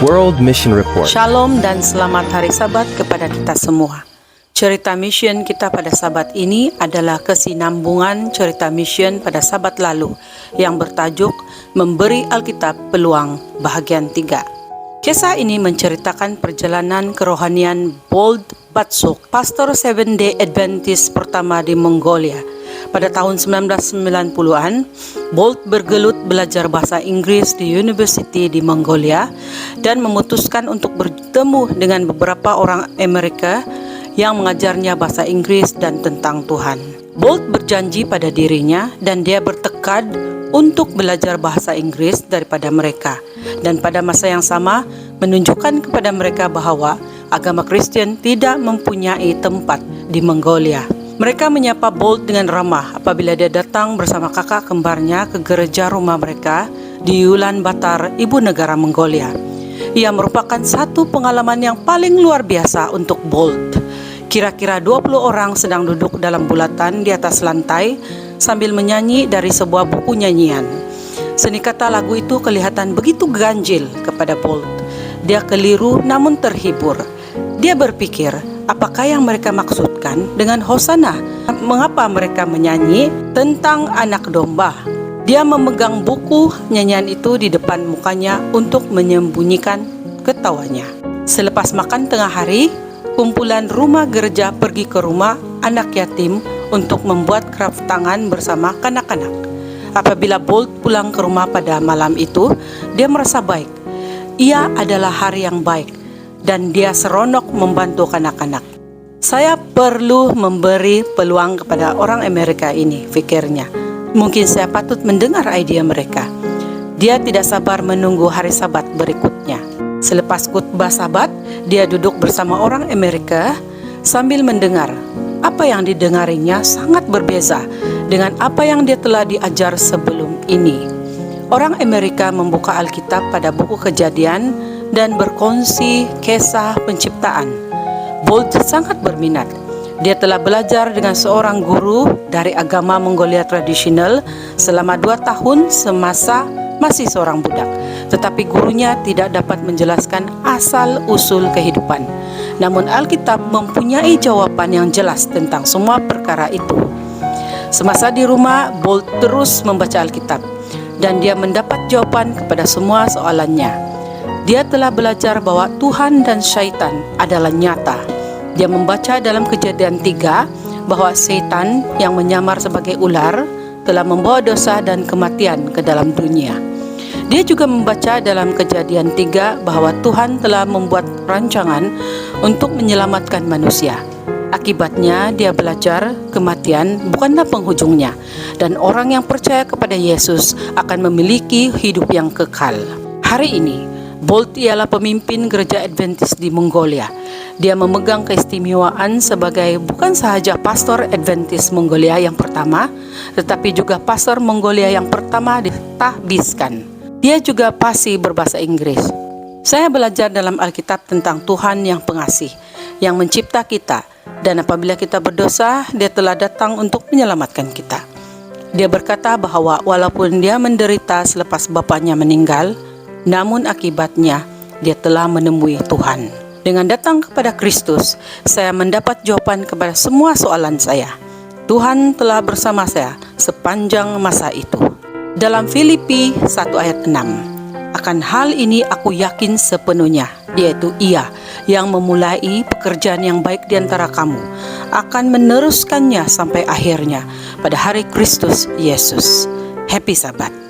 World Mission Report. Shalom dan selamat hari Sabat kepada kita semua. Cerita mission kita pada Sabat ini adalah kesinambungan cerita mission pada Sabat lalu yang bertajuk Memberi Alkitab Peluang bahagian 3. Kisah ini menceritakan perjalanan kerohanian Bolt Batsuk, pastor Seventh Day Adventist pertama di Mongolia. Pada tahun 1990-an, Bolt bergelut belajar bahasa Inggris di University di Mongolia dan memutuskan untuk bertemu dengan beberapa orang Amerika yang mengajarnya bahasa Inggris dan tentang Tuhan. Bolt berjanji pada dirinya dan dia bertekad untuk belajar bahasa Inggris daripada mereka, dan pada masa yang sama menunjukkan kepada mereka bahwa agama Kristen tidak mempunyai tempat di Mongolia. Mereka menyapa Bolt dengan ramah apabila dia datang bersama kakak kembarnya ke gereja rumah mereka di Ulaanbaatar, ibu negara Mongolia. Ia merupakan satu pengalaman yang paling luar biasa untuk Bolt. Kira-kira 20 orang sedang duduk dalam bulatan di atas lantai sambil menyanyi dari sebuah buku nyanyian. Seni kata lagu itu kelihatan begitu ganjil kepada Bolt. Dia keliru namun terhibur. Dia berpikir, apakah yang mereka maksudkan dengan Hosana? Mengapa mereka menyanyi tentang anak domba? Dia memegang buku nyanyian itu di depan mukanya untuk menyembunyikan ketawanya. Selepas makan tengah hari, kumpulan rumah gereja pergi ke rumah anak yatim untuk membuat kraft tangan bersama kanak-kanak. Apabila Bolt pulang ke rumah pada malam itu, dia merasa baik. Ia adalah hari yang baik dan dia seronok membantu kanak-kanak. Saya perlu memberi peluang kepada orang Amerika ini, pikirnya. Mungkin saya patut mendengar ide mereka. Dia tidak sabar menunggu hari Sabat berikutnya. Selepas khotbah Sabat, dia duduk bersama orang Amerika sambil mendengar. Apa yang didengarinya sangat berbeza dengan apa yang dia telah diajar sebelum ini. Orang Amerika membuka Alkitab pada buku Kejadian dan berkongsi kisah penciptaan. Bolt sangat berminat. Dia telah belajar dengan seorang guru dari agama Mongolia tradisional selama 2 tahun semasa masih seorang budak. Tetapi gurunya tidak dapat menjelaskan asal-usul kehidupan. Namun Alkitab mempunyai jawaban yang jelas tentang semua perkara itu. Semasa di rumah, Bolt terus membaca Alkitab dan dia mendapat jawaban kepada semua soalannya. Dia telah belajar bahwa Tuhan dan syaitan adalah nyata. Dia membaca dalam Kejadian 3 bahwa setan yang menyamar sebagai ular telah membawa dosa dan kematian ke dalam dunia. Dia juga membaca dalam Kejadian 3 bahwa Tuhan telah membuat rancangan untuk menyelamatkan manusia. Akibatnya dia belajar kematian bukanlah penghujungnya, dan orang yang percaya kepada Yesus akan memiliki hidup yang kekal. Hari ini Bolt ialah pemimpin gereja Adventist di Mongolia. Dia memegang keistimewaan sebagai bukan sahaja pastor Adventist Mongolia yang pertama, tetapi juga pastor Mongolia yang pertama ditahbiskan. Dia juga fasih berbahasa Inggris. Saya belajar dalam Alkitab tentang Tuhan yang pengasih, yang mencipta kita, dan apabila kita berdosa, Dia telah datang untuk menyelamatkan kita. Dia berkata bahwa walaupun dia menderita selepas bapaknya meninggal, namun akibatnya dia telah menemui Tuhan. Dengan datang kepada Kristus, saya mendapat jawaban kepada semua soalan saya. Tuhan telah bersama saya sepanjang masa itu. Dalam Filipi 1 ayat 6, akan hal ini aku yakin sepenuhnya, yaitu Ia yang memulai pekerjaan yang baik di antara kamu akan meneruskannya sampai akhirnya pada hari Kristus Yesus. Happy Sabat.